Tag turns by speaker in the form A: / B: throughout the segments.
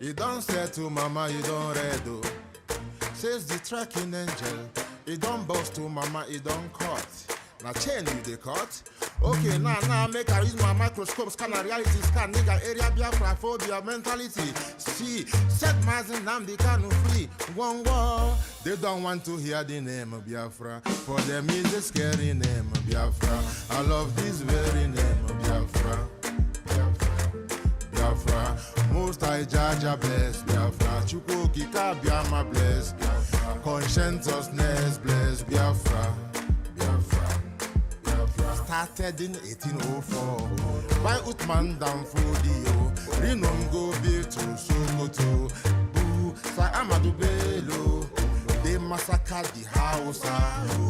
A: You don't say to mama, you don't read. Says the tracking angel. You don't boast to mama, you don't cut. Now chain you the cut. Okay, now make I use my microscope, scan a reality scan, nigga area Biafra phobia mentality. See, set Mazin Nnamdi Kanu free. One war. They don't want to hear the name of Biafra. For them is a scary name of Biafra. I love this very name of Biafra. Biafra. Most I judge a bless Biafra. Chuko Kika Biama bless Biafra. Conscientiousness bless Biafra. Biafra. Started in 1804 by Utman down Fodio. Reno go build to Sokoto. Boo, Sa Amadou Bello. They massacred the house.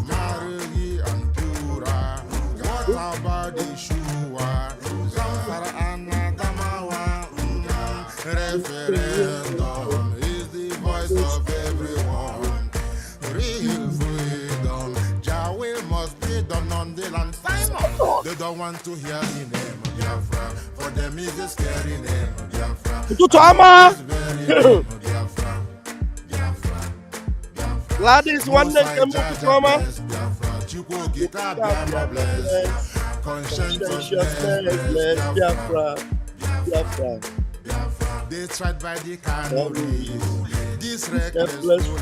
A: Marigi and Pura. What about the Shua? Zamfara and Adamawa. Referendum is the voice of everyone. Real freedom. Jawe must be done on the land. They don't want to hear the name of Biafra. For them is a scary name of Biafra.
B: Gladys, one day come to Tama. Biafra.
A: They tried by the canoes. This reckless fool.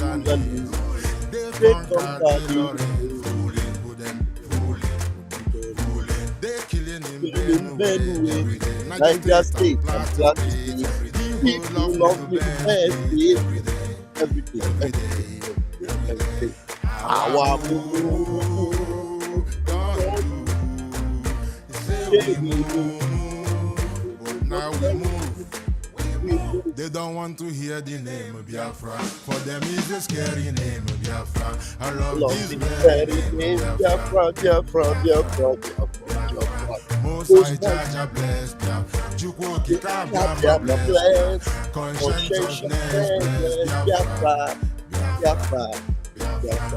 A: They conquered the Lorraine. Benue,
B: Niger State, and Plateau State. People love me every day. Our
A: now we move. They don't want to hear the name of Biafra. For them is a scary name of Biafra. I love this very name of Biafra.
B: Biafra.
A: Most I judge a bless Biafra. Chuko Kika Biafra bless. Conscientiousness bless
B: Biafra.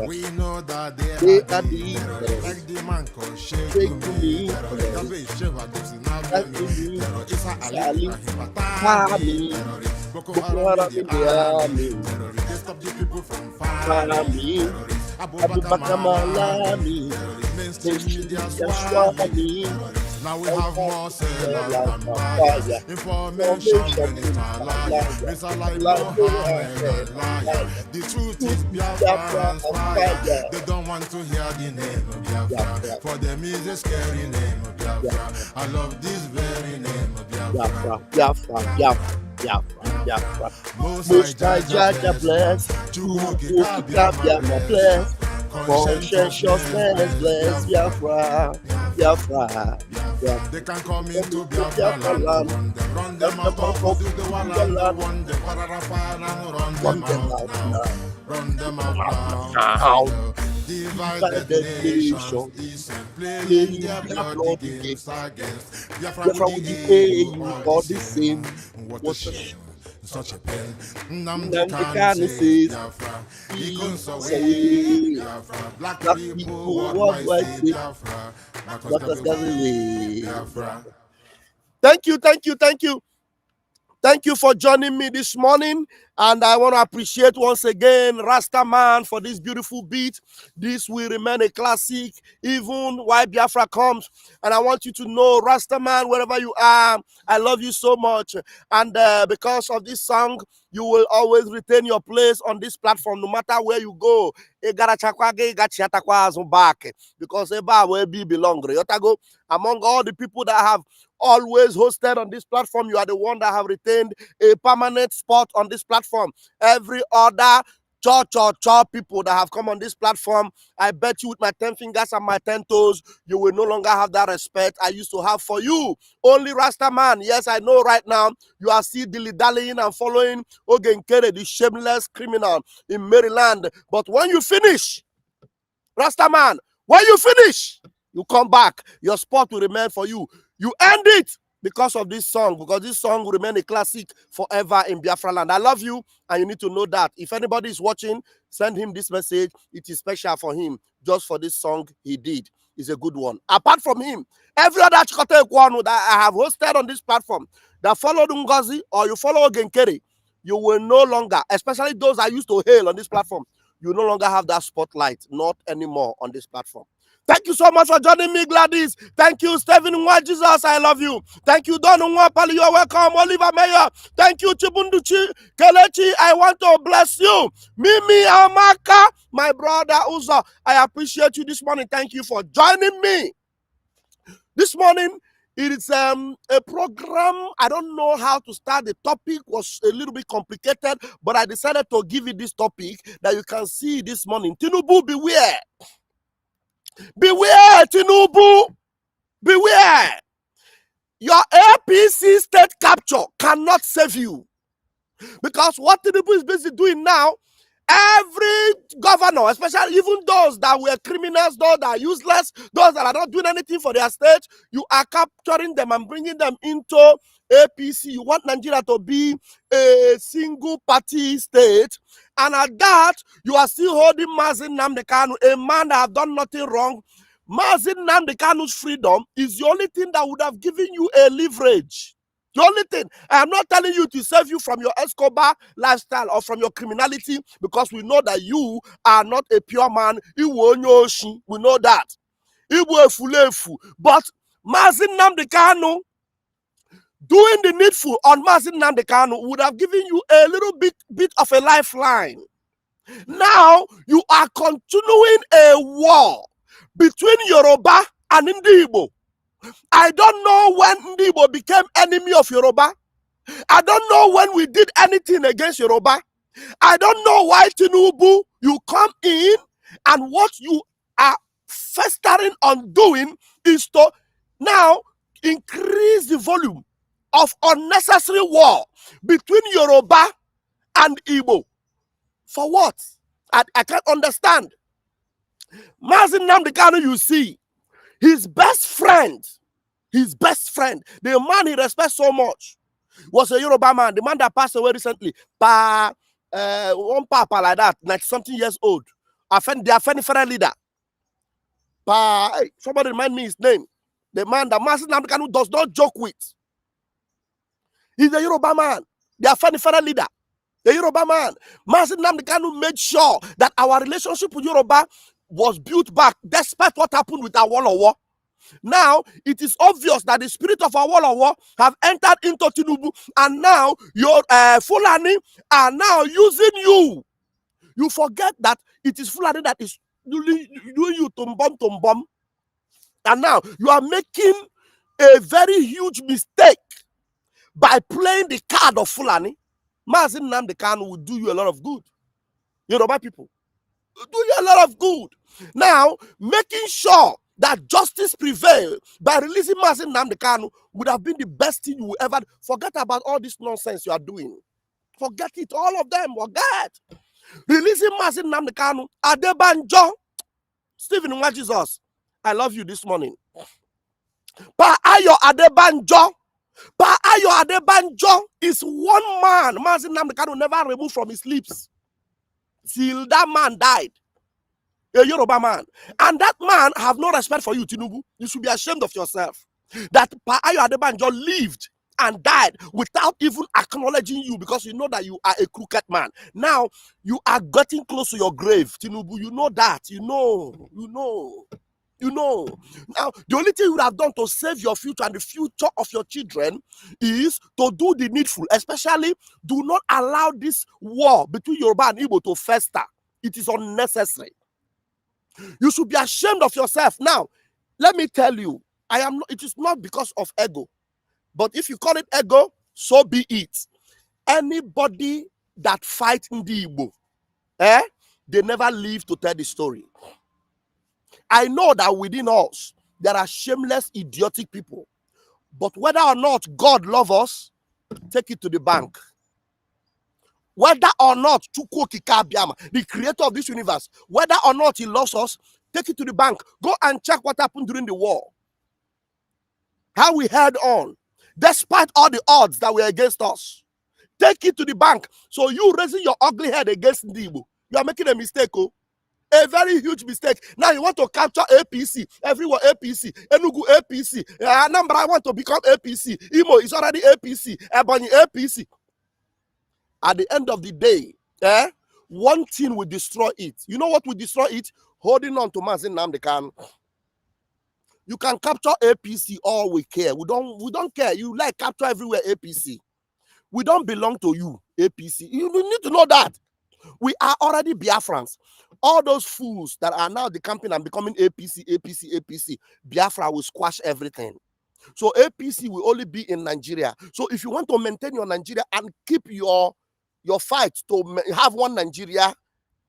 A: We know that they are the like the man called Shake me. Isa Ali Boko Haram, they stop the people from fighting. Abubakar Malami, mainstream media swami. Now we have more sellers than buyers. Information when it's alive. It's alive, no harm and liar. The truth is Biafra and fire. They don't want to hear the name of Biafra. For them is a scary name of Biafra. I love this very name of Biafra.
B: Biafra. Most I judge a bless. Chuko Biafra bless. Conscientiousness bless Biafra.
A: They can come into Biafra land. Run them out of the one and run them out now. Run them out now. Divided nation, playing their blood games against Biafra with the aim, all the same. What a shame. Such a pain. Nnamdi Kanu says Biafra. He goes away. Biafra. Black people, what do I say? Biafra. Biafra.
B: Thank you for joining me this morning. And I want to appreciate once again Rasta Man for this beautiful beat. This will remain a classic even while Biafra comes. And I want you to know, Rasta Man, wherever you are, I love you so much. And because of this song, you will always retain your place on this platform, no matter where you go. Because Eba will be belong. Among all the people that have always hosted on this platform, you are the one that have retained a permanent spot on this platform. Every other people that have come on this platform, I bet you with my 10 fingers and my 10 toes, you will no longer have that respect I used to have for you. Only Rasta Man. Yes, I know right now you are still dilly-dallying and following Ogenkere, the shameless criminal in Maryland. But when you finish, Rasta Man, when you finish, you come back. Your spot will remain for you. You end it because of this song, because this song will remain a classic forever in Biafra land. I love you, and you need to know that. If anybody is watching, send him this message. It is special for him, just for this song he did. It's a good one. Apart from him, every other Chikote Ekwonu that I have hosted on this platform, that followed Ngozi or you follow Ogenkere, you will no longer, especially those that used to hail on this platform, you no longer have that spotlight, not anymore on this platform. Thank you so much for joining me, Gladys. Thank you, Stephen Nwa Jesus. I love you. Thank you, Don Nwapali. You're welcome. Oliver Mayor. Thank you, Chibunduchi Kelechi. I want to bless you. Mimi Amaka, my brother Uzo. I appreciate you this morning. Thank you for joining me. This morning, it is a program. I don't know how to start. The topic was a little bit complicated, but I decided to give you this topic that you can see this morning. Tinubu, beware. Beware, Tinubu. Beware. Your APC state capture cannot save you. Because what Tinubu is busy doing now, every governor, especially even those that were criminals, those that are useless, those that are not doing anything for their state, you are capturing them and bringing them into APC. You want Nigeria to be a single party state. And at that, you are still holding Nnamdi Kanu, a man that have done nothing wrong. Nnamdi Kanu's freedom is the only thing that would have given you a leverage. The only thing, I am not telling you to save you from your Escobar lifestyle or from your criminality, because we know that you are not a pure man. We know that. But Nnamdi Kanu, doing the needful on Nnamdi Kanu would have given you a little bit of a lifeline. Now, you are continuing a war between Yoruba and Igbo. I don't know when Igbo became enemy of Yoruba. I don't know when we did anything against Yoruba. I don't know why Tinubu, you come in and what you are festering on doing is to now increase the volume of unnecessary war between Yoruba and Igbo. For what? I can't understand. Nnamdi Kanu, you see, his best friend, the man he respects so much, was a Yoruba man, the man that passed away recently. One papa like that, 90-something years old. The Afenifere leader. Somebody remind me his name. The man that Nnamdi Kanu does not joke with. He's a Yoruba man, the Afenifere leader. The Yoruba man. Nnamdi Kanu made sure that our relationship with Yoruba was built back despite what happened with Awolowo. Now, it is obvious that the spirit of Awolowo have entered into Tinubu, and now your Fulani are now using you. You forget that it is Fulani that is doing you tumbom. And now you are making a very huge mistake by playing the card of Fulani. Nnamdi Kanu will do you a lot of good. Yoruba people, will do you a lot of good. Now, making sure that justice prevail by releasing Nnamdi Kanu would have been the best thing you will ever. Forget about all this nonsense you are doing. Forget it, all of them. Forget. Releasing Nnamdi Kanu, Adebanjo, Stephen Nwa Jesus. I love you this morning. Pa Ayo Adebanjo is one man Nnamdi Kanu never removed from his lips till that man died. A Yoruba man. And that man have no respect for you, Tinubu. You should be ashamed of yourself. That Pa Ayo Adebanjo lived and died without even acknowledging you, because you know that you are a crooked man. Now, you are getting close to your grave, Tinubu. You know that. You know. Now, the only thing you would have done to save your future and the future of your children is to do the needful. Especially, do not allow this war between Yoruba and Igbo to fester. It is unnecessary. You should be ashamed of yourself. Now, let me tell you, it is not because of ego. But if you call it ego, so be it. Anybody that fights in the Igbo, they never live to tell the story. I know that within us, there are shameless, idiotic people. But whether or not God loves us, take it to the bank. Whether or not the creator of this universe, whether or not he loves us, take it to the bank. Go and check what happened during the war. How we held on, despite all the odds that were against us. Take it to the bank. So you raising your ugly head against Igbo, you are making a mistake, a very huge mistake. Now you want to capture APC, everyone APC, Enugu APC, Anambra, I want to become APC, Imo is already APC, Ebonyi APC. At the end of the day, one thing will destroy it. You know what will destroy it? Holding on to Nnamdi Kanu. You can capture APC all we care. We don't care. You like capture everywhere APC. We don't belong to you, APC. You need to know that. We are already Biafrans. All those fools that are now decamping and becoming APC, Biafra will squash everything. So APC will only be in Nigeria. So if you want to maintain your Nigeria and keep your fight to have one Nigeria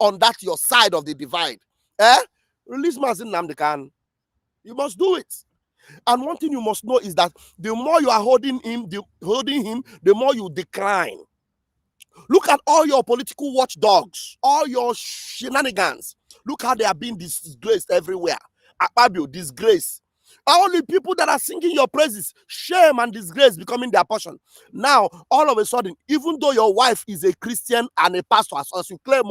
B: on that your side of the divide, release Nnamdi Kanu. You must do it. And one thing you must know is that the more you are holding him, the more you decline. Look at all your political watchdogs, all your shenanigans. Look how they are being disgraced everywhere. Akpabio, disgrace. Only people that are singing your praises, shame and disgrace becoming their portion. Now, all of a sudden, even though your wife is a Christian and a pastor, as you claim,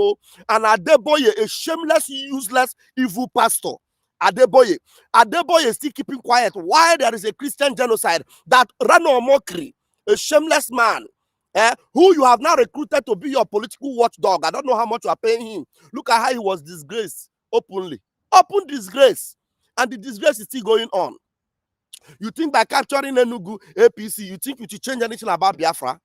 B: and Adeboye, a shameless, useless, evil pastor, Adeboye is still keeping quiet. Why there is a Christian genocide that Reno Omokri, a shameless man, who you have now recruited to be your political watchdog. I don't know how much you are paying him. Look at how he was disgraced openly. Open disgrace. And the disgrace is still going on. You think by capturing Enugu, APC, you think you should change anything about Biafra?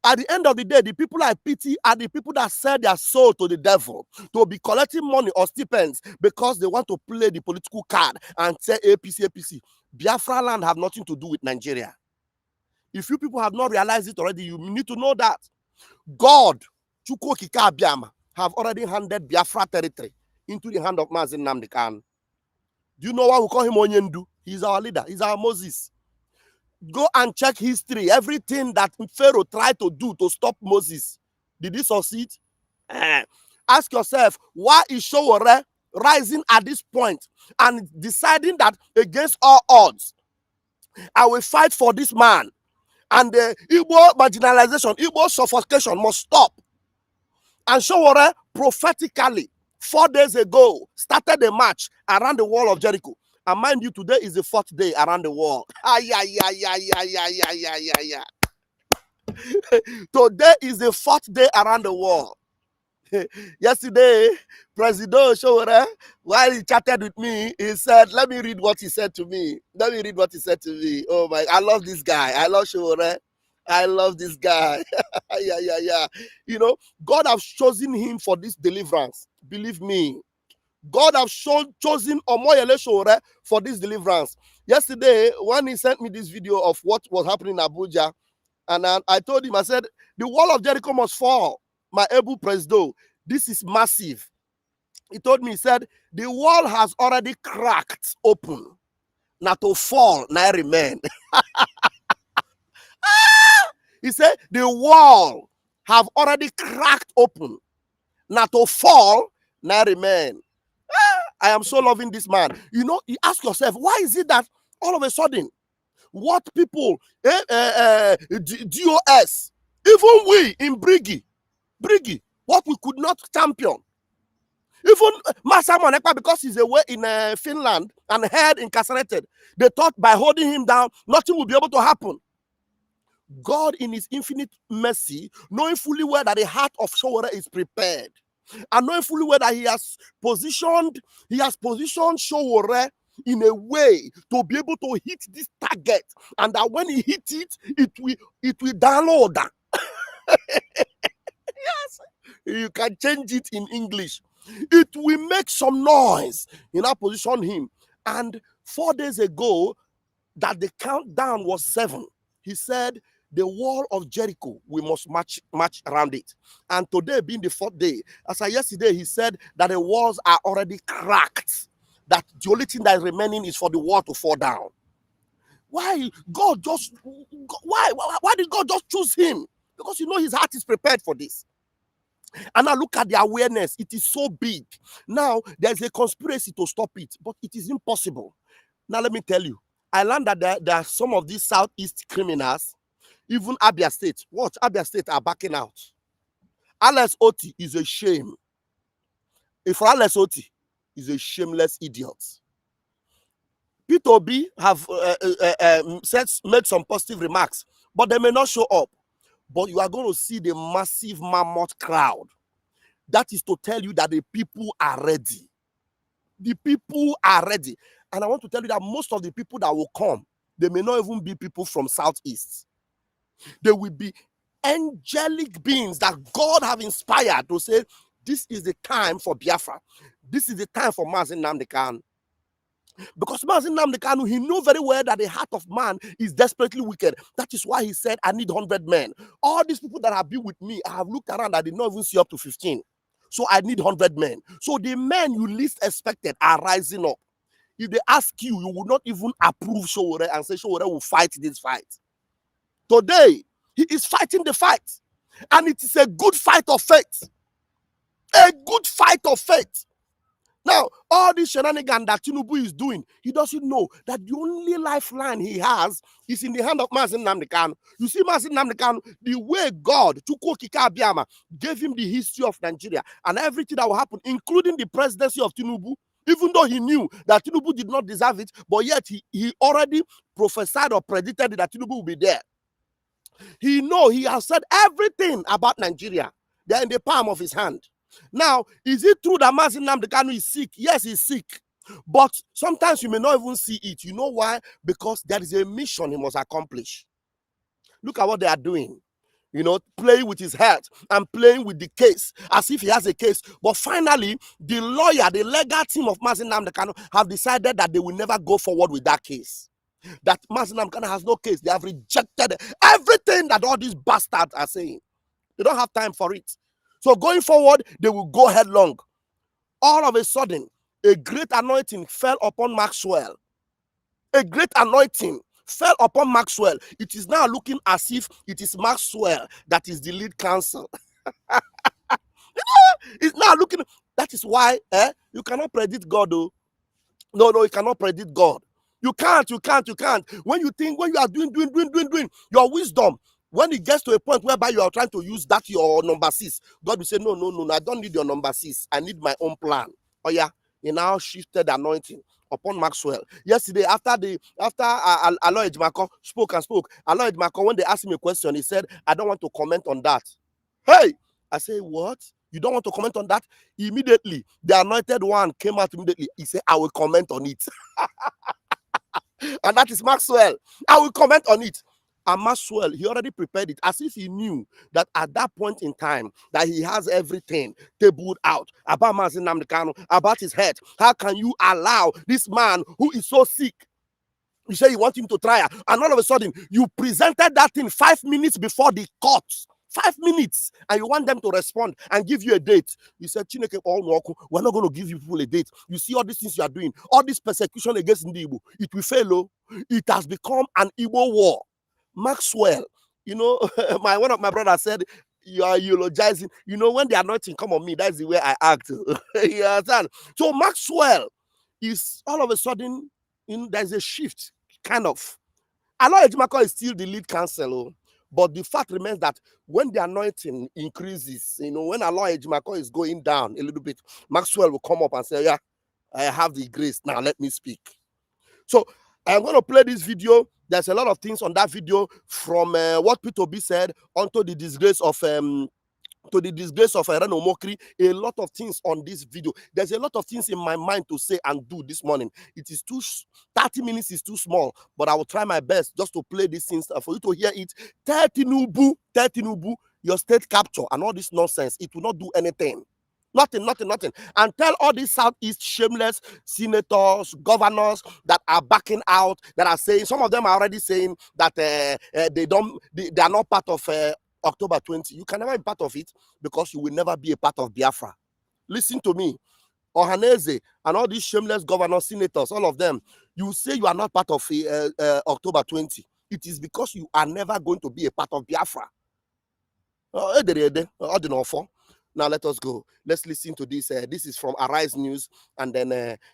B: At the end of the day, the people I pity are the people that sell their soul to the devil to be collecting money or stipends because they want to play the political card and say APC. Biafra land have nothing to do with Nigeria. If you people have not realized it already, you need to know that God, Chukwu Okike Abiama, have already handed Biafra territory into the hand of Nnamdi Kanu. Do you know why we call him Onyendu? He's our leader. He's our Moses. Go and check history. Everything that Pharaoh tried to do to stop Moses, did he succeed? Ask yourself, why is Sowore rising at this point and deciding that against all odds, I will fight for this man? And the Igbo marginalization, Igbo suffocation must stop. And Sowore prophetically, 4 days ago, started a march around the wall of Jericho. And mind you, today is the 4th day around the wall. Today is the 4th day around the wall. Yesterday, President Sowore, while he chatted with me, he said, let me read what he said to me. Oh my, I love this guy. I love Sowore. I love this guy. Yeah. You know, God has chosen him for this deliverance. Believe me. God has chosen Omoyele Sowore for this deliverance. Yesterday, when he sent me this video of what was happening in Abuja, and I told him, I said, the wall of Jericho must fall. My able president, this is massive. He told me, he said, the wall has already cracked open. Not to fall, not remain. He said, the wall have already cracked open. Not to fall, not remain. I am so loving this man. You know, you ask yourself, why is it that all of a sudden, what people, DOS, even we in Brigi, what we could not champion, even Masa Monekpa, because he's away in Finland and held incarcerated, they thought by holding him down, nothing will be able to happen. God, in his infinite mercy, knowing fully well that the heart of Sowore is prepared, and knowing fully well that he has positioned Sowore in a way to be able to hit this target, and that when he hits it, it will download. Yes, you can change it in English. It will make some noise. You now position him. And 4 days ago, that the countdown was 7. He said, the wall of Jericho, we must march around it. And today being the 4th day, as I yesterday, he said that the walls are already cracked. That the only thing that is remaining is for the wall to fall down. Why did God just choose him? Because you know his heart is prepared for this. And now look at the awareness. It is so big. Now there's a conspiracy to stop it, but it is impossible. Now let me tell you, I learned that there are some of these Southeast criminals, even Abia State. Watch, Abia State are backing out. Alex Oti is a shame. If Alex Oti is a shameless idiot. Peter Obi have made some positive remarks, but they may not show up. but you are going to see the massive mammoth crowd. That is to tell you that the people are ready. The people are ready. And I want to tell you that most of the people that will come, they may not even be people from Southeast. They will be angelic beings that God have inspired to say, this is the time for Biafra. This is the time for Nnamdi Kanu. Because Nnamdi Kanu, he knew very well that the heart of man is desperately wicked. That is why he said, I need 100 men. All these people that have been with me, I have looked around, I did not even see up to 15. So I need 100 men. So the men you least expected are rising up. If they ask you, you will not even approve Sowore and say Sowore will fight this fight. Today, he is fighting the fight. And it is a good fight of faith. A good fight of faith. Now, all this shenanigans that Tinubu is doing, he doesn't know that the only lifeline he has is in the hand of Nnamdi Kanu. You see, Nnamdi Kanu, the way God, Chukwu Okike Abiama, gave him the history of Nigeria and everything that will happen, including the presidency of Tinubu, even though he knew that Tinubu did not deserve it, but yet he already prophesied or predicted that Tinubu will be there. He has said everything about Nigeria. They're in the palm of his hand. Now, is it true that Nnamdi Kanu is sick? Yes, he's sick. But sometimes you may not even see it. You know why? Because there is a mission he must accomplish. Look at what they are doing. Playing with his health and playing with the case as if he has a case. But finally, the legal team of Nnamdi Kanu have decided that they will never go forward with that case. That Nnamdi Kanu has no case. They have rejected everything that all these bastards are saying. They don't have time for it. So going forward, they will go headlong. All of a sudden, a great anointing fell upon Maxwell. A great anointing fell upon Maxwell. It is now looking as if it is Maxwell that is the lead counsel. It's now looking. That is why you cannot predict God, though. No, you cannot predict God. You can't. When you are doing your wisdom, when it gets to a point whereby you are trying to use that your number 6, God will say, no, I don't need your number 6. I need my own plan. Oh yeah, he now shifted anointing upon Maxwell. Yesterday, after Aloy Ejimako spoke, Aloy Ejimako, when they asked him a question, he said, I don't want to comment on that. Hey, I say, what? You don't want to comment on that? Immediately, the anointed one came out immediately. He said, I will comment on it. And that is Maxwell. I will comment on it. And Maxwell, he already prepared it as if he knew that at that point in time that he has everything tabled out about Nnamdi Kanu, about his head. How can you allow this man who is so sick? You say you want him to try, and all of a sudden you presented that thing 5 minutes before the court. 5 minutes, and you want them to respond and give you a date. You said, Chineke, we're not going to give you people a date. You see all these things you are doing, all this persecution against Ndi Igbo, it will fail. It has become an Igbo war. Maxwell, one of my brothers said, you are eulogizing. When the anointing come on me, that's the way I act. You understand? So Maxwell is all of a sudden, there's a shift, kind of. Aloy Ejimako is still the lead counsel. But the fact remains that when the anointing increases, when Aloy Ejimako is going down a little bit, Maxwell will come up and say, yeah, I have the grace. Now let me speak. So I'm going to play this video. There's a lot of things on that video, from what P2B said onto the disgrace of Reno Omokri. A lot of things on this video. There's a lot of things in my mind to say and do this morning. It is 30 minutes is too small, but I will try my best just to play these things for you to hear it. Tell Tinubu, your state capture and all this nonsense, it will not do anything. Nothing. And tell all these Southeast shameless senators, governors that are backing out, that are saying, some of them are already saying that they are not part of October 20. You can never be part of it because you will never be a part of Biafra. Listen to me. Ohaneze and all these shameless governors, senators, all of them, you say you are not part of October 20. It is because you are never going to be a part of Biafra. Now let us go. Let's listen to this. This is from Arise News. And then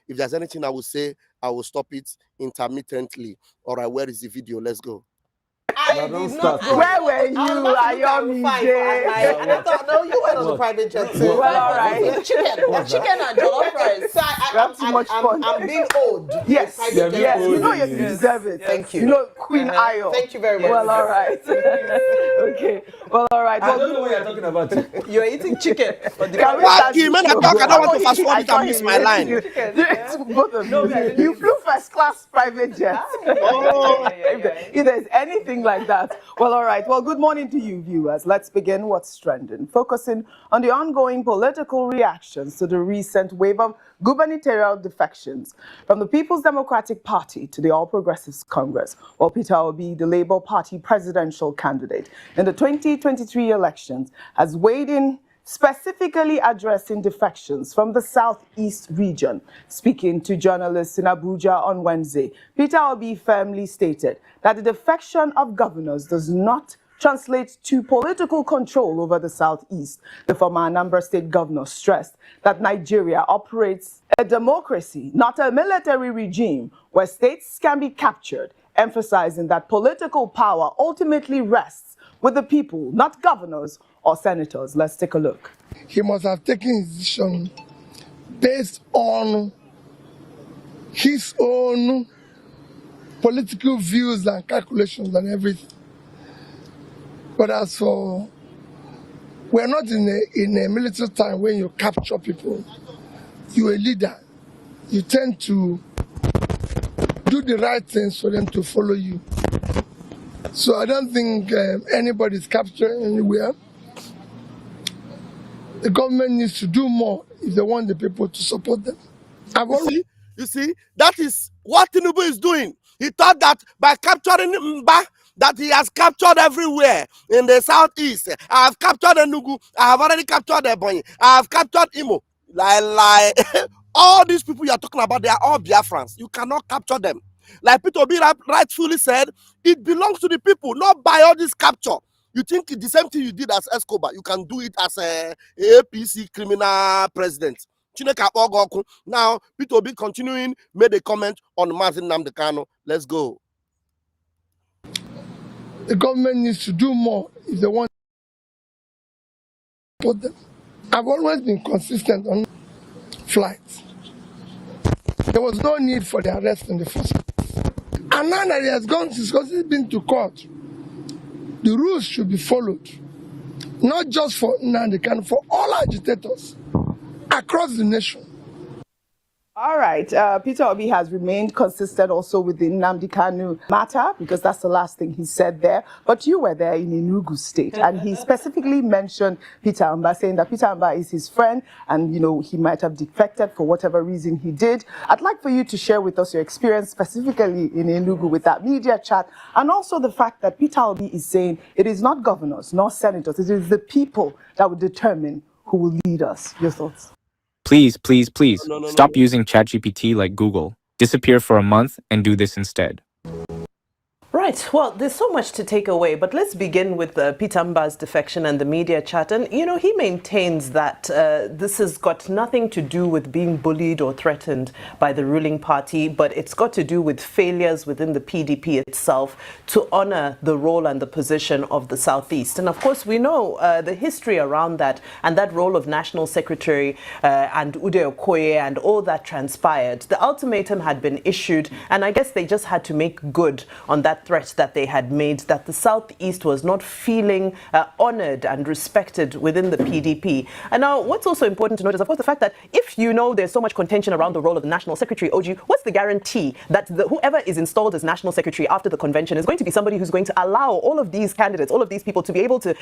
B: if there's anything I will say, I will stop it intermittently. All right, where is the video? Let's go.
C: I did not go.
D: Where were you?
C: And I thought, no, you went on the private jet too.
D: Well, all right.
C: Chicken and jollof rice. So I'm being owed.
D: Yes,
C: private jet.
D: yes. You know you deserve it.
C: Thank you.
D: You know, Queen Ayo.
C: Thank you very much.
D: Well, all right. Okay. Well, all right.
E: I don't know what you're talking about.
C: You're eating chicken.
B: Man, I don't want to fast forward it and miss my line.
D: Both of you. You flew first class private jet. If there's anything like that. Well, all right. Well, good morning to you, viewers. Let's begin what's trending, focusing on the ongoing political reactions to the recent wave of gubernatorial defections from the People's Democratic Party to the All Progressives Congress, while Peter Obi, the Labour Party presidential candidate in the 2023 elections, has weighed in, specifically addressing defections from the Southeast region. Speaking to journalists in Abuja on Wednesday, Peter Obi firmly stated that the defection of governors does not translate to political control over the Southeast. The former Anambra State governor stressed that Nigeria operates a democracy, not a military regime, where states can be captured, emphasizing that political power ultimately rests with the people, not governors or senators. Let's take a look.
F: He must have taken his decision based on his own political views and calculations and everything. But as for, we're not in a military time when you capture people. You're a leader. You tend to do the right things for them to follow you. So I don't think anybody's capturing anywhere. The government needs to do more if they want the people to support them.
B: You see, that is what Tinubu is doing. He thought that by capturing Mba, that he has captured everywhere in the Southeast. I have captured Enugu. I have already captured Ebonyi. I have captured Imo. All these people you are talking about, they are all Biafrans. You cannot capture them. Like Peter Obi rightfully said, it belongs to the people, not by all this capture. You think the same thing you did as Escobar, you can do it as a APC criminal president. Now, Peter Obi continuing made a comment on Nnamdi Kanu. Let's go.
F: The government needs to do more if they want to support them. I've always been consistent on flights. There was no need for the arrest in the first place. And now that he has gone, because he's been to court, the rules should be followed. Not just for Nnamdi Kanu, for all agitators across the nation.
D: All right. Peter Obi has remained consistent also with the Nnamdi Kanu matter, because that's the last thing he said there. But you were there in Enugu State, and he specifically mentioned Peter Amba, saying that Peter Amba is his friend, and, you know, he might have defected for whatever reason he did. I'd like for you to share with us your experience specifically in Enugu with that media chat, and also the fact that Peter Obi is saying it is not governors, nor senators, it is the people that will determine who will lead us. Your thoughts?
G: Please, stop using ChatGPT like Google. Disappear for a month and do this instead.
C: Right. Well, there's so much to take away, but let's begin with Peter Mba's defection and the media chat. And, you know, he maintains that this has got nothing to do with being bullied or threatened by the ruling party, but it's got to do with failures within the PDP itself to honor the role and the position of the Southeast. And, of course, we know the history around that and that role of National Secretary and Ude Okoye and all that transpired. The ultimatum had been issued, and I guess they just had to make good on that threat that they had made, that the Southeast was not feeling honored and respected within the PDP. And now what's also important to note is, of course, the fact that if you know there's so much contention around the role of the National Secretary, OG, what's the guarantee that whoever is installed as National Secretary after the convention is going to be somebody who's going to allow all of these candidates, all of these people to be able to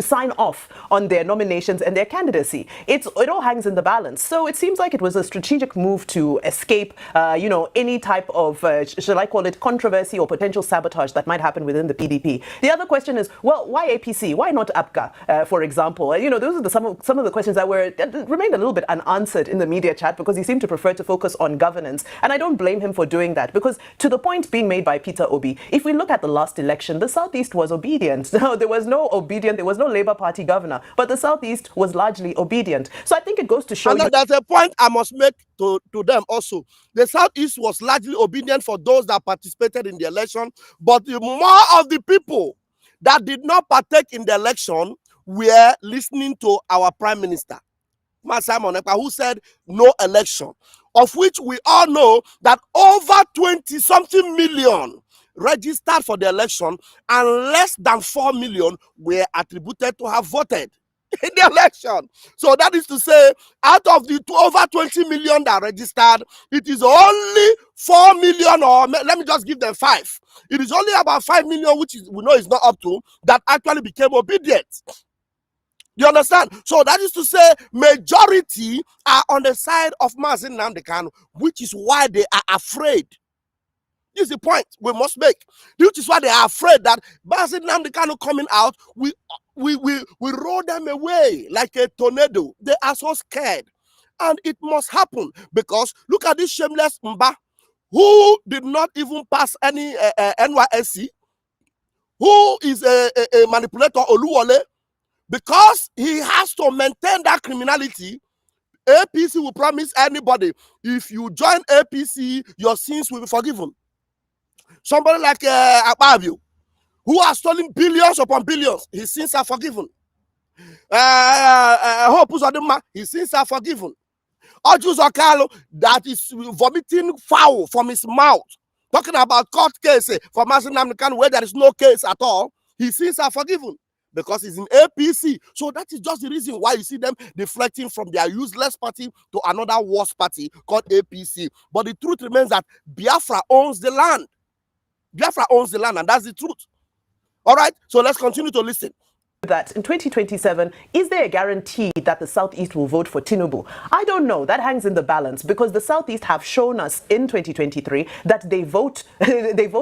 C: sign off on their nominations and their candidacy? It all hangs in the balance. So it seems like it was a strategic move to escape, any type of, shall I call it, controversy or potential sabotage that might happen within the PDP. The other question is, well, why APC? Why not APGA, for example? Those are some of the questions that remained a little bit unanswered in the media chat, because he seemed to prefer to focus on governance. And I don't blame him for doing that, because to the point being made by Peter Obi, if we look at the last election, the Southeast was obedient. No, there was no Labour Party governor, but the Southeast was largely obedient. So I think it goes to show
B: and there's a point I must make to them also. The Southeast was largely obedient for those that participated in the election, but the more of the people that did not partake in the election were listening to our Prime Minister, Simon Ekpa, who said no election, of which we all know that over 20-something million registered for the election and less than 4 million were attributed to have voted in the election. So that is to say, out of the over 20 million that registered, it is only 4 million, or let me just give them 5. It is only about 5 million, which we know is not up to, that actually became obedient. You understand? So that is to say, majority are on the side of Nnamdi Kanu, which is why they are afraid. This is the point we must make. Which is why they are afraid that Nnamdi Kanu coming out, we roll them away like a tornado. They are so scared. And it must happen, because look at this shameless Mba, who did not even pass any NYSC, who is a manipulator, Oluwole. Because he has to maintain that criminality, APC will promise anybody, if you join APC, your sins will be forgiven. Somebody like Akpabio, who has stolen billions upon billions, his sins are forgiven. Hope Uzodinma, his sins are forgiven. Ojus Okalo, that is vomiting foul from his mouth, talking about court case for Nnamdi Kanu where there is no case at all, his sins are forgiven, because he's in APC. So that is just the reason why you see them deflecting from their useless party to another worse party called APC. But the truth remains that Biafra owns the land. Biafra owns the land, and that's the truth. All right, so let's continue to listen.
C: That in 2027, is there a guarantee that the Southeast will vote for Tinubu? I don't know. That hangs in the balance, because the Southeast have shown us in 2023 that they vote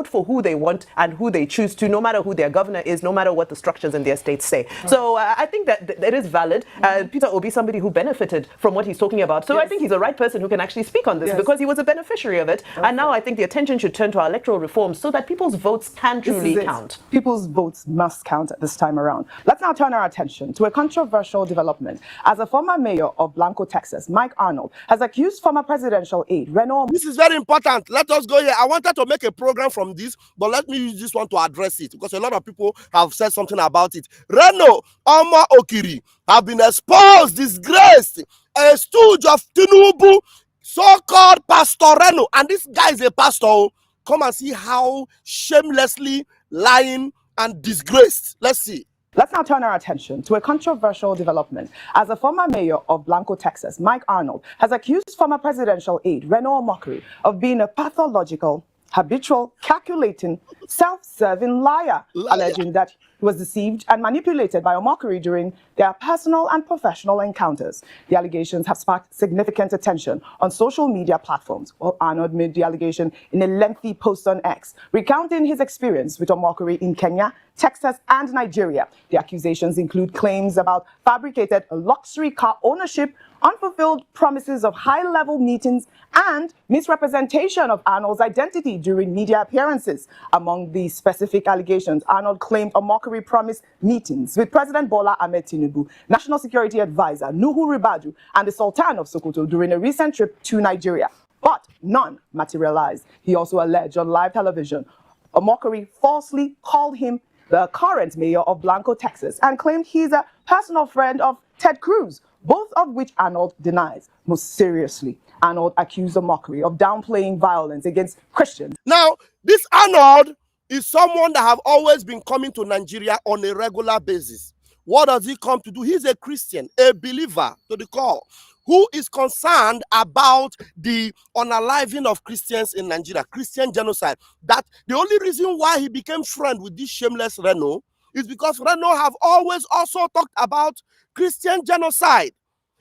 C: for who they want and who they choose to, no matter who their governor is, no matter what the structures in their states say. So I think that it is valid. Peter Obi, somebody who benefited from what he's talking about. So I think he's the right person who can actually speak on this, because he was a beneficiary of it. And now I think the attention should turn to our electoral reforms so that people's votes can truly count.
D: People's votes must count at this time around. Let's now turn our attention to a controversial development, as a former mayor of Blanco, Texas, Mike Arnold, has accused former presidential aide Reno.
B: This is very important. Let us go here. I wanted to make a program from this, but let me use this one to address it, because a lot of people have said something about it. Reno, Omokri have been exposed, disgraced, a stooge of Tinubu, so-called Pastor Reno. And this guy is a pastor. Come and see how shamelessly lying and disgraced. Let's see.
D: Let's now turn our attention to a controversial development, as a former mayor of Blanco, Texas, Mike Arnold, has accused former presidential aide Reno Omokri of being a pathological, habitual, calculating, self-serving liar, alleging that he was deceived and manipulated by Omokri during their personal and professional encounters. The allegations have sparked significant attention on social media platforms. Well, Arnold made the allegation in a lengthy post on X, recounting his experience with Omokri in Kenya, Texas, and Nigeria. The accusations include claims about fabricated luxury car ownership, unfulfilled promises of high-level meetings, and misrepresentation of Arnold's identity during media appearances. Among the specific allegations, Arnold claimed Omokri promised meetings with President Bola Ahmed Tinubu, National Security Advisor Nuhu Ribadu, and the Sultan of Sokoto during a recent trip to Nigeria, but none materialized. He also alleged on live television Omokri falsely called him the current mayor of Blanco, Texas, and claimed he's a personal friend of Ted Cruz, both of which Arnold denies. Most seriously, Arnold accused Omokri of downplaying violence against Christians.
B: Now, this Arnold is someone that have always been coming to Nigeria on a regular basis. What does he come to do? He's a Christian, a believer to the core, who is concerned about the unaliving of Christians in Nigeria, Christian genocide. That the only reason why he became friend with this shameless Reno is because Reno have always also talked about Christian genocide.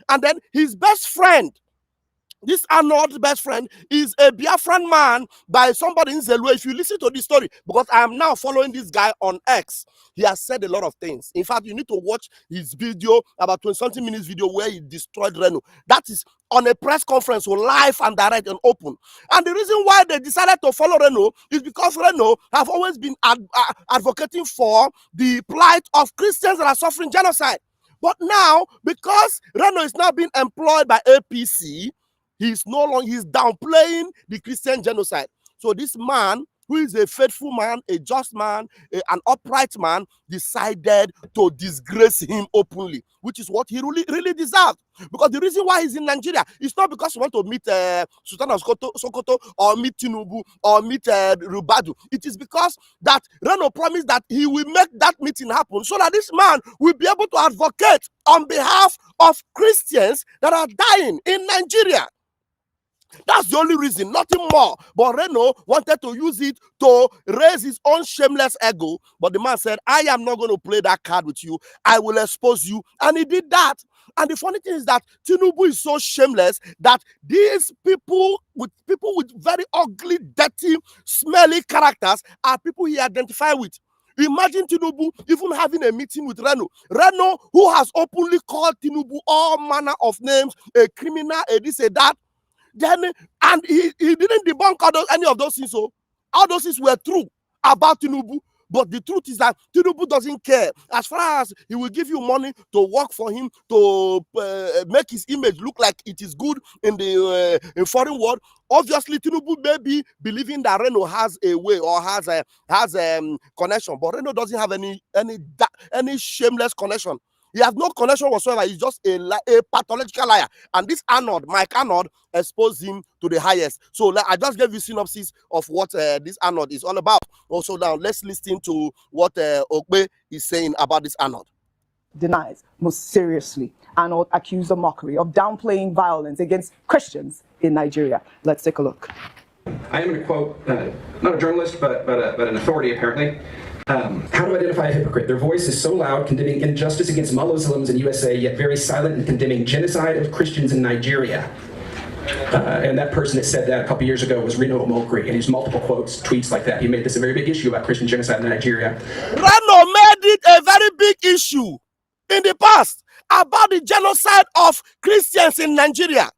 B: And then his best friend, this Arnold's best friend, is a Biafran man by somebody in Zelwe. If you listen to this story, because I am now following this guy on X, he has said a lot of things. In fact, you need to watch his video, about 20-something minutes video, where he destroyed Reno. That is on a press conference, so live and direct and open. And the reason why they decided to follow Reno is because Reno have always been advocating for the plight of Christians that are suffering genocide. But now, because Reno is now being employed by APC, He's no longer, he's downplaying the Christian genocide. So this man, who is a faithful man, a just man, an upright man, decided to disgrace him openly, which is what he really deserved. Because the reason why he's in Nigeria is not because he wants to meet Sultan of Sokoto or meet Tinubu or meet Rubadu. It is because that Reno promised that he will make that meeting happen so that this man will be able to advocate on behalf of Christians that are dying in Nigeria. That's the only reason, nothing more. But Reno wanted to use it to raise his own shameless ego. But the man said, I am not going to play that card with you. I will expose you. And he did that. And the funny thing is that Tinubu is so shameless that these people with very ugly, dirty, smelly characters are people he identifies with. Imagine Tinubu even having a meeting with Reno. Reno, who has openly called Tinubu all manner of names, a criminal, a this, a that. Then, and he didn't debunk any of those things. So all those things were true about Tinubu. But the truth is that Tinubu doesn't care. As far as he will give you money to work for him, to make his image look like it is good in the in foreign world. Obviously, Tinubu may be believing that Reno has a way or has a connection. But Reno doesn't have any shameless connection. He has no connection whatsoever. He's just a pathological liar. And this Arnold, Mike Arnold, exposed him to the highest. So I just gave you synopsis of what this Arnold is all about. Also now, let's listen to what Okpe is saying about this Arnold.
D: Denies most seriously. Arnold accused Omokri of downplaying violence against Christians in Nigeria. Let's take a look.
E: I am going to quote, not a journalist, but an authority apparently. How to identify a hypocrite? Their voice is so loud, condemning injustice against Muslims in USA, yet very silent in condemning genocide of Christians in Nigeria. And that person that said that a couple years ago was Reno Omokri, and he's multiple quotes, tweets like that. He made this a very big issue about Christian genocide in Nigeria.
B: Reno made it a very big issue in the past about the genocide of Christians in Nigeria.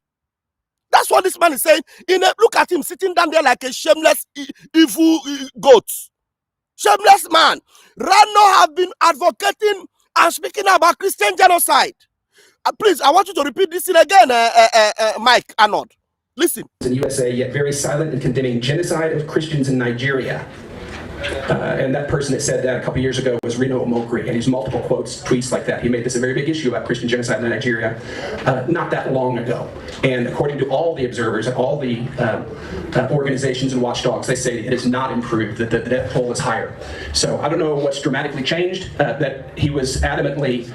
B: That's what this man is saying. Look at him sitting down there like a shameless, evil goat. Shameless man. Reno have been advocating and speaking about Christian genocide. Please, I want you to repeat this thing again, Mike Arnold. Listen.
E: In USA, yet very silent in condemning genocide of Christians in Nigeria. And that person that said that a couple years ago was Reno Omokri, and he's multiple quotes, tweets like that. He made this a very big issue about Christian genocide in Nigeria not that long ago. And according to all the observers and all the organizations and watchdogs, they say it has not improved, that the death toll is higher. So I don't know what's dramatically changed, that he was adamantly,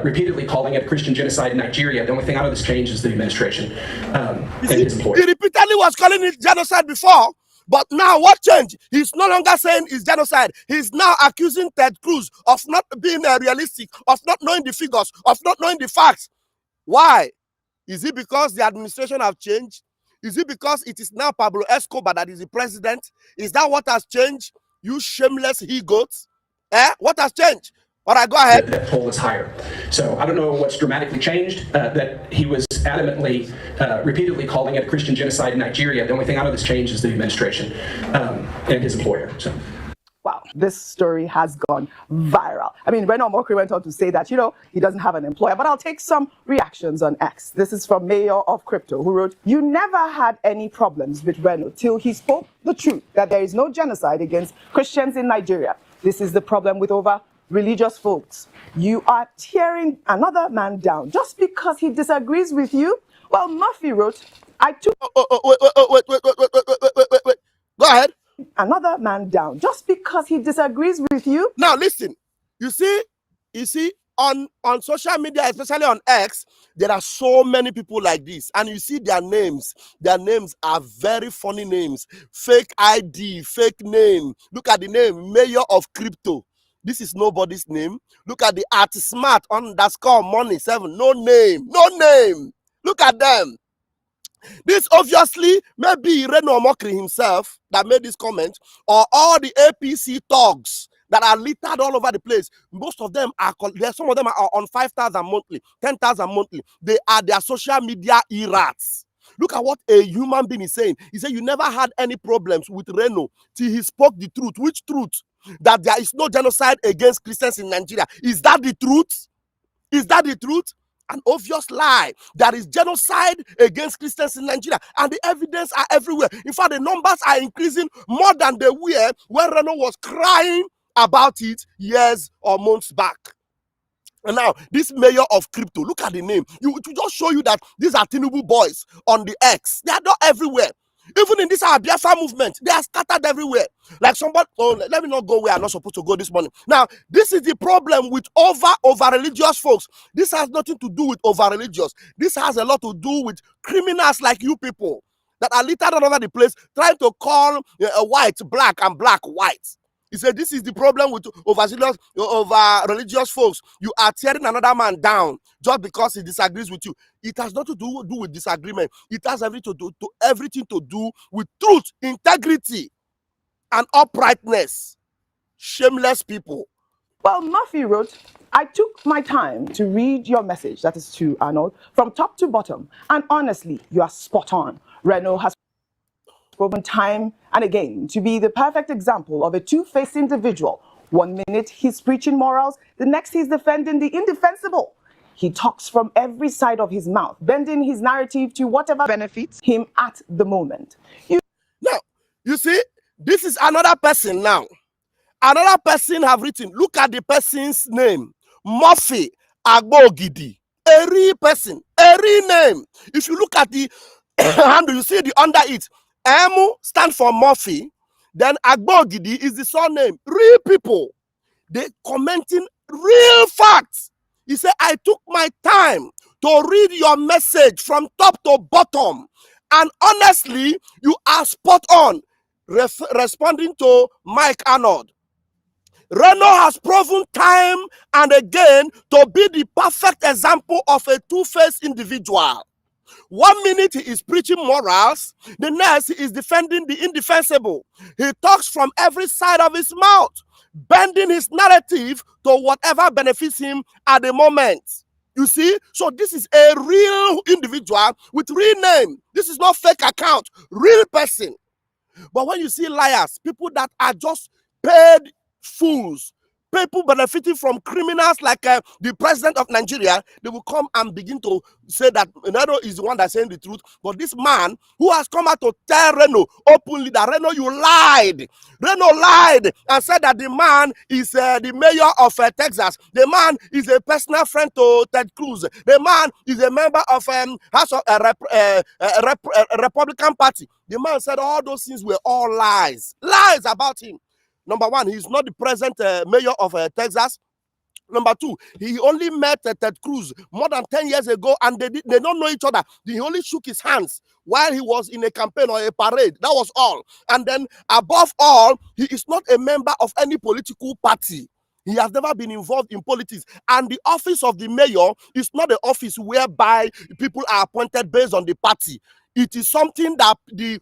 E: repeatedly calling it a Christian genocide in Nigeria. The only thing out of this change is the administration and his employees.
B: He repeatedly was calling it genocide before. But now what changed? He's no longer saying it's genocide. He's now accusing Ted Cruz of not being realistic, of not knowing the figures, of not knowing the facts. Why? Is it because the administration have changed? Is it because it is now Pablo Escobar that is the president? Is that what has changed? You shameless he-goats. What has changed? All right, go ahead.
E: That toll is higher. So I don't know what's dramatically changed, that he was adamantly, repeatedly calling it a Christian genocide in Nigeria. The only thing out of this change is the administration and his employer. So.
D: Wow, this story has gone viral. I mean, Reno Omokri went on to say that, he doesn't have an employer, but I'll take some reactions on X. This is from Mayor of Crypto, who wrote, "You never had any problems with Reno till he spoke the truth, that there is no genocide against Christians in Nigeria. This is the problem with over religious folks. You are tearing another man down just because he disagrees with you." Well, Murphy wrote, "I took
B: Wait. Go ahead.
D: Another man down just because he disagrees with you."
B: Now listen. You see, on social media, especially on X, there are so many people like this, and you see their names. Their names are very funny names. Fake ID, fake name. Look at the name, Mayor of Crypto. This is nobody's name. Look at the @smart_money7. No name. Look at them. This obviously may be Reno Omokri himself that made this comment, or all the APC thugs that are littered all over the place. Most of them are, some of them are on 5,000 monthly, 10,000 monthly. They are their social media errats. Look at what a human being is saying. He said, you never had any problems with Reno till he spoke the truth. Which truth? That there is no genocide against Christians in Nigeria. Is that the truth? Is that the truth? An obvious lie. There is genocide against Christians in Nigeria, and the evidence are everywhere. In fact, the numbers are increasing more than they were when Reno was crying about it years or months back. And now, this mayor of crypto, look at the name. To just show you that these are Tinubu boys on the X. They are not everywhere. Even in this our Biafra movement, they are scattered everywhere. Like somebody, let me not go where I'm not supposed to go this morning. Now, this is the problem with over religious folks. This has nothing to do with over religious. This has a lot to do with criminals like you people that are littered all over the place, trying to call white black and black white. He said, this is the problem with over religious folks. You are tearing another man down just because he disagrees with you. It has nothing to do with disagreement. It has everything to do with truth, integrity, and uprightness. Shameless people.
D: Well, Murphy wrote, I took my time to read your message, that is to Arnold, from top to bottom. And honestly, you are spot on. Reno has proven time and again to be the perfect example of a two-faced individual. 1 minute he's preaching morals, the next he's defending the indefensible. He talks from every side of his mouth, bending his narrative to whatever benefits him at the moment.
B: Now, you see, this is another person now. Another person have written, look at the person's name, Murphy Agbogidi. A real person, a real name. If you look at the handle, you see the under it. M stand for Murphy, then Agbogidi is the surname. Real people, they commenting real facts. He said, I took my time to read your message from top to bottom, and honestly, you are spot on. Responding to Mike Arnold, Reno has proven time and again to be the perfect example of a two-faced individual. 1 minute he is preaching morals, the next he is defending the indefensible. He talks from every side of his mouth, bending his narrative to whatever benefits him at the moment. You see, so this is a real individual with real name. This is not fake account, real person. But when you see liars, people that are just paid fools, people benefiting from criminals like the president of Nigeria, they will come and begin to say that Reno is the one that's saying the truth. But this man who has come out to tell Reno openly that Reno, you lied. Reno lied and said that the man is the mayor of Texas. The man is a personal friend to Ted Cruz. The man is a member of House of Republican Party. The man said all those things were all lies. Lies about him. Number one, he's not the present mayor of Texas. Number two, he only met Ted Cruz more than 10 years ago, and they don't know each other. He only shook his hands while he was in a campaign or a parade. That was all. And then, above all, he is not a member of any political party. He has never been involved in politics. And the office of the mayor is not the office whereby people are appointed based on the party. It is something that the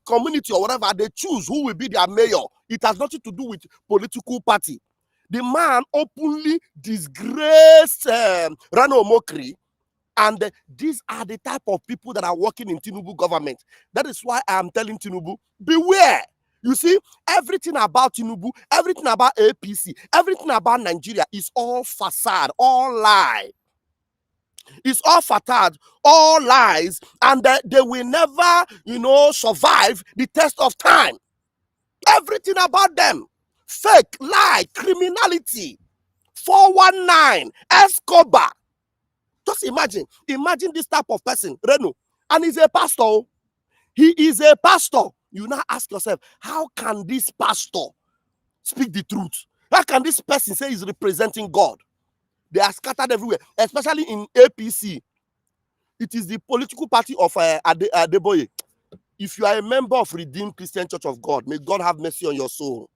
B: community or whatever, they choose who will be their mayor. It has nothing to do with political party. The man openly disgraced Reno Omokri, and these are the type of people that are working in Tinubu government. That is why I am telling Tinubu, beware. You see, everything about Tinubu, everything about APC, everything about Nigeria is all facade, all lie. It's all facade, all lies, and they will never, survive the test of time. Everything about them, fake, lie, criminality, 419, Escobar. Just imagine this type of person, Reno, and he's a pastor. He is a pastor. You now ask yourself, how can this pastor speak the truth? How can this person say he's representing God? They are scattered everywhere, especially in APC. It is the political party of Adeboye. If you are a member of Redeemed Christian Church of God, may God have mercy on your soul.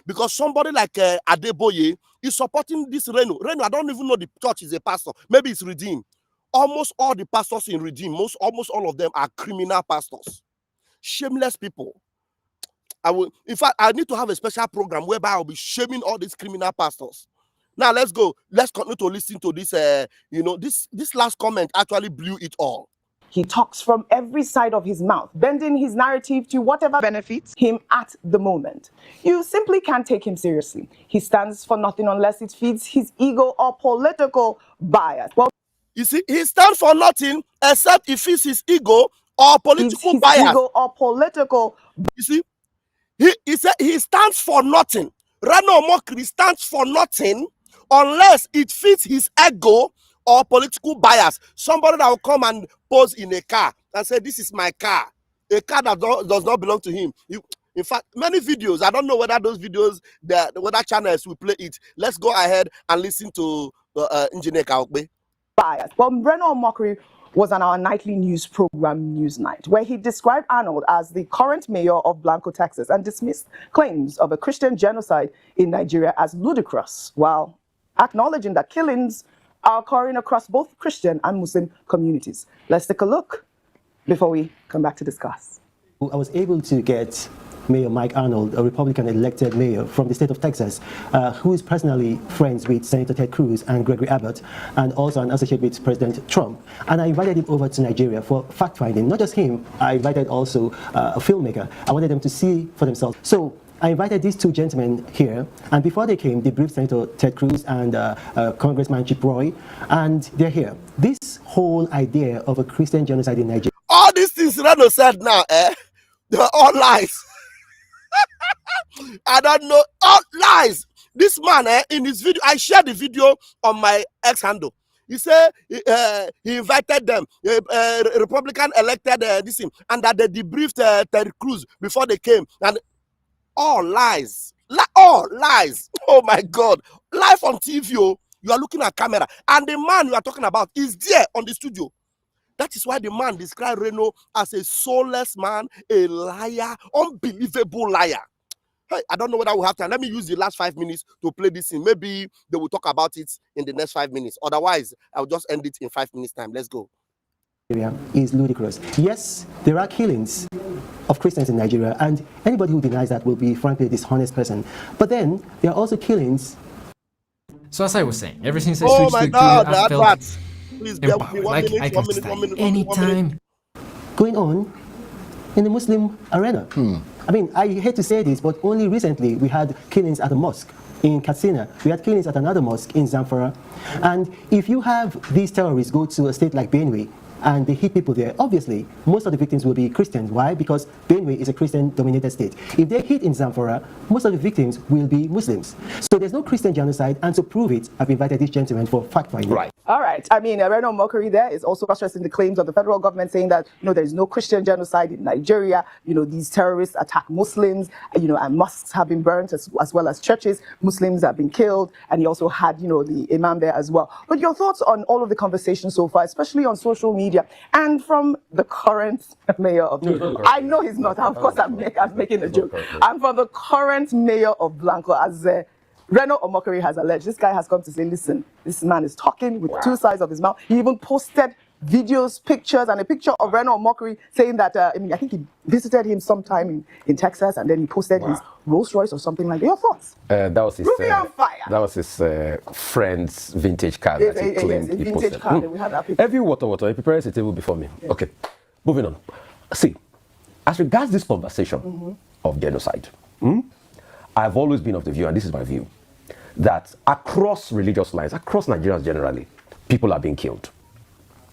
B: Because somebody like Adeboye is supporting this Reno. Reno, I don't even know the church is a pastor. Maybe it's Redeemed. Almost all the pastors in Redeemed, almost all of them are criminal pastors. Shameless people. In fact, I need to have a special program whereby I'll be shaming all these criminal pastors. Now let's go. Let's continue to listen to this. This last comment actually blew it all.
D: He talks from every side of his mouth, bending his narrative to whatever benefits him at the moment. You simply can't take him seriously. He stands for nothing unless it feeds his ego or political bias. Well,
B: You see, he stands for nothing except if it's his ego or political
D: his
B: bias.
D: ego or political.
B: You see, he said he stands for nothing. Reno Omokri stands for nothing unless it fits his ego or political bias. Somebody that will come and pose in a car and say, "This is my car," a car that does not belong to him. In fact, many videos, I don't know whether those videos, whether channels will play it. Let's go ahead and listen to Engineer Kaokbe.
D: Bias. Well, Reno Omokri was on our nightly news program, Newsnight, where he described Arnold as the current mayor of Blanco, Texas, and dismissed claims of a Christian genocide in Nigeria as ludicrous, while acknowledging that killings are occurring across both Christian and Muslim communities. Let's take a look before we come back to discuss.
H: I was able to get Mayor Mike Arnold, a Republican elected mayor from the state of Texas, who is personally friends with Senator Ted Cruz and Gregory Abbott, and also an associate with President Trump. And I invited him over to Nigeria for fact-finding. Not just him, I invited also a filmmaker. I wanted them to see for themselves. So I invited these two gentlemen here, and before they came, they briefed Senator Ted Cruz and Congressman Chip Roy, and they're here. This whole idea of a Christian genocide in Nigeria.
B: All these things Reno said now, they're all lies. I don't know, all lies. This man, in his video, I shared the video on my X handle. He said he invited them, Republican elected this thing, and that they debriefed Ted Cruz before they came, and all lies. All lies. Oh my God. Live on TV, you are looking at camera, and the man you are talking about is there on the studio. That is why the man described Reno as a soulless man, a liar, unbelievable liar. Hey, I don't know whether we'll have time. Let me use the last 5 minutes to play this in. Maybe they will talk about it in the next 5 minutes. Otherwise, I'll just end it in 5 minutes time. Let's go.
H: Is ludicrous. Yes, there are killings of Christians in Nigeria, and anybody who denies that will be frankly a dishonest person. But then there are also killings.
I: So as I was saying, ever since I
B: Oh
I: switched
B: my
I: to
B: God,
I: I felt
B: that please bear with me.
I: empowered.
B: 1
I: Like
B: minute,
I: I
B: 1
I: can
B: minute,
I: start
B: 1 minute,
I: anytime.
H: Going on in the Muslim arena. I mean, I hate to say this, but only recently we had killings at a mosque in Katsina. We had killings at another mosque in Zamfara. And if you have these terrorists go to a state like Benue and they hit people there, obviously most of the victims will be Christians. Why? Because Benue is a Christian-dominated state. If they hit in Zamfara, most of the victims will be Muslims. So there's no Christian genocide, and to prove it, I've invited this gentleman for fact-finding.
B: Right.
D: All right. I mean, Reno Omokri there is also stressing the claims of the federal government, saying that, there's no Christian genocide in Nigeria. These terrorists attack Muslims, and mosques have been burnt as well as churches. Muslims have been killed. And he also had, the imam there as well. But your thoughts on all of the conversation so far, especially on social media and from the current mayor of Blanco. I know he's not. Of course, I'm making a joke. And from the current mayor of Blanco, as Reno Omokri has alleged, this guy has come to say, listen, this man is talking with two sides of his mouth. He even posted videos, pictures, and a picture of Reno Omokri saying that, I think he visited him sometime in Texas, and then he posted his Rolls Royce or something like that. Your thoughts?
J: That was his,
D: on fire.
J: That was his friend's vintage car that he claimed he posted.
D: We had that picture.
J: Every water, he prepares a table before me. Yeah. Okay, moving on. See, as regards this conversation of genocide, I've always been of the view, and this is my view, that across religious lines, across Nigerians generally, people are being killed.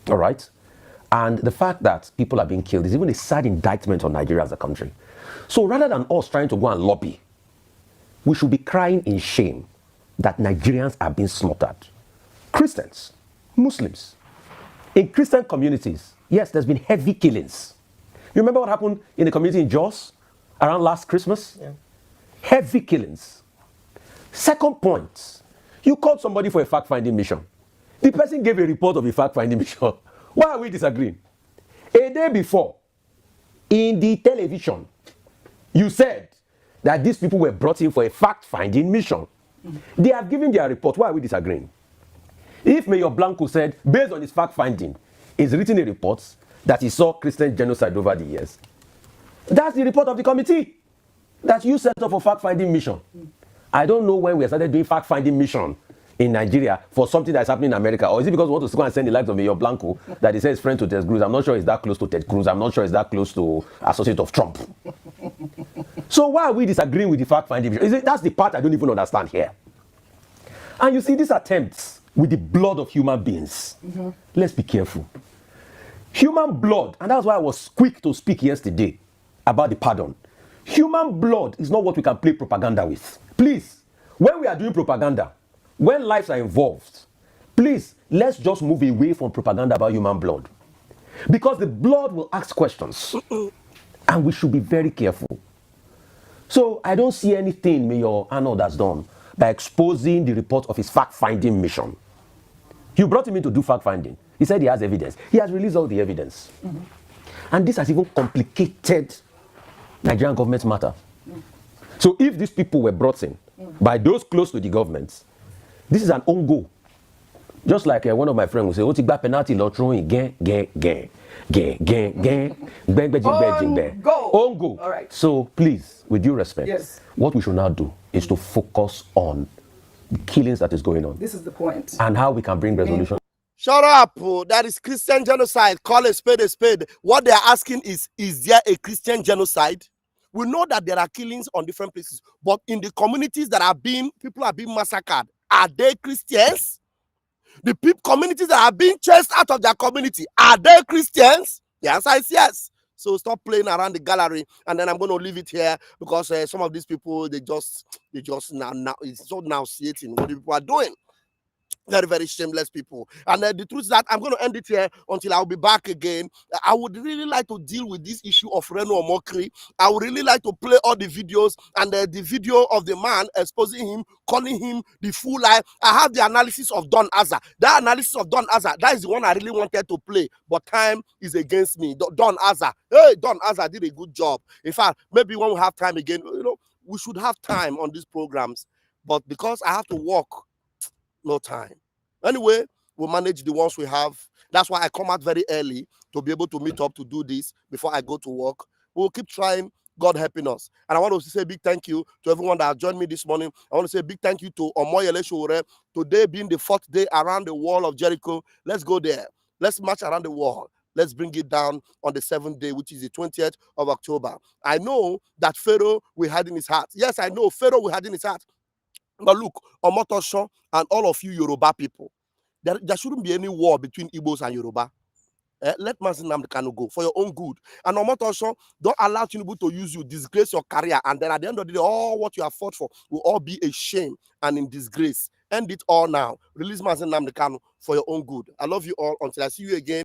J: All right? And the fact that people are being killed is even a sad indictment on Nigeria as a country. So rather than us trying to go and lobby, we should be crying in shame that Nigerians are being slaughtered. Christians, Muslims, in Christian communities, yes, there's been heavy killings. You remember what happened in the community in Jos around last Christmas? Yeah. Heavy killings. Second point, you called somebody for a fact-finding mission. The person gave a report of a fact-finding mission. Why are we disagreeing? A day before, in the television, you said that these people were brought in for a fact-finding mission. They have given their report. Why are we disagreeing? If Mayor Blanco said, based on his fact-finding, he's written a report that he saw Christian genocide over the years, that's the report of the committee that you set up for fact-finding mission. I don't know when we started doing fact-finding mission in Nigeria for something that's happening in America, or is it because we want to go and send the likes of Mayor Blanco that he says friend to Ted Cruz? I'm not sure it's that close to Ted Cruz. I'm not sure it's that close to associate of Trump. So why are we disagreeing with the fact-finding mission? That's the part I don't even understand here. And you see these attempts with the blood of human beings. Let's be careful. Human blood, and that's why I was quick to speak yesterday about the pardon. Human blood is not what we can play propaganda with. Please, when we are doing propaganda, when lives are involved, please, let's just move away from propaganda about human blood. Because the blood will ask questions. And we should be very careful. So I don't see anything Mayor Arnold has done by exposing the report of his fact-finding mission. You brought him in to do fact-finding. He said he has evidence. He has released all the evidence. And this has even complicated Nigerian government matter. So if these people were brought in by those close to the government, this is an own goal. Just like one of my friends will say, "What's the penalty law throwing again? Own goal."
D: All right.
J: So please, with due respect,
D: Yes.
J: what we should now do is to focus on the killings that is going on.
D: This is the point.
J: And how we can bring resolution.
B: Shut up. That is Christian genocide. Call a spade a spade. What they are asking is there a Christian genocide? We know that there are killings on different places, but in the communities that people are being massacred, are they Christians? The communities that are being chased out of their community, are they Christians? The answer is yes. So stop playing around the gallery, and then I'm going to leave it here because some of these people, they just now it's so nauseating what the people are doing. Very, very shameless people. And the truth is that I'm going to end it here until I'll be back again. I would really like to deal with this issue of Reno Omokri. I would really like to play all the videos and the video of the man exposing him, calling him the fool lie. I have the analysis of Don Azar. That analysis of Don Azar, that is the one I really wanted to play, but time is against me. Don Azar. Hey, Don Azar did a good job. In fact, maybe when we have time again, we should have time on these programs. But because I have to work, no time. Anyway, we'll manage the ones we have. That's why I come out very early to be able to meet up to do this before I go to work. We'll keep trying, God helping us. And I want to say a big thank you to everyone that has joined me this morning. I want to say a big thank you to Omoyele Shore. Today being the 4th day around the wall of Jericho. Let's go there. Let's march around the wall. Let's bring it down on the 7th day, which is the 20th of October. I know that Pharaoh will hide in his heart. Yes, I know Pharaoh will hide in his heart. But look, Omotosho and all of you Yoruba people, there shouldn't be any war between Igbos and Yoruba. Let Nnamdi Kanu go for your own good. And Omotosho, don't allow Tinubu to use you, disgrace your career, and then at the end of the day, all what you have fought for will all be a shame and in disgrace. End it all now. Release Nnamdi Kanu for your own good. I love you all. Until I see you again.